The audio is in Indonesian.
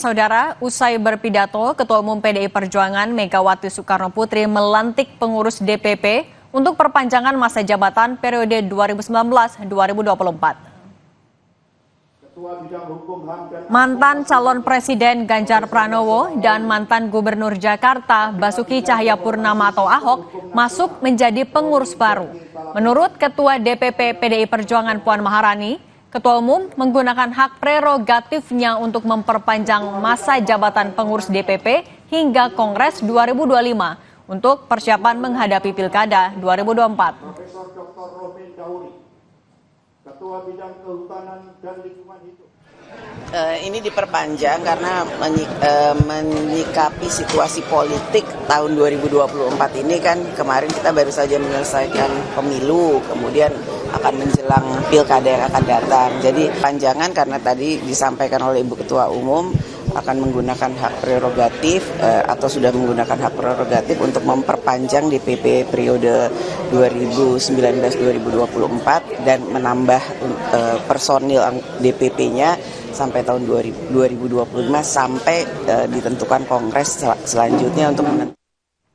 Saudara, usai berpidato, Ketua Umum PDI Perjuangan Megawati Soekarno Putri melantik pengurus DPP untuk perpanjangan masa jabatan periode 2019-2024. Mantan calon Presiden Ganjar Pranowo dan mantan Gubernur Jakarta Basuki Cahayapurnama atau Ahok masuk menjadi pengurus baru. Menurut Ketua DPP PDI Perjuangan Puan Maharani, Ketua Umum menggunakan hak prerogatifnya untuk memperpanjang masa jabatan pengurus DPP hingga Kongres 2025 untuk persiapan menghadapi Pilkada 2024. Profesor Dr. Romin Dauri, Ketua Bidang Kehutanan dan Lingkungan Hidup. Ini diperpanjang karena menyikapi situasi politik tahun 2024 ini kan kemarin kita baru saja menyelesaikan pemilu, kemudian akan menjelang pilkada yang akan datang. Jadi panjangan karena tadi disampaikan oleh Ibu Ketua Umum akan menggunakan hak prerogatif atau sudah menggunakan hak prerogatif untuk memperpanjang DPP periode 2019-2024 dan menambah personil DPP-nya sampai tahun 2025 sampai ditentukan Kongres selanjutnya untuk menentukan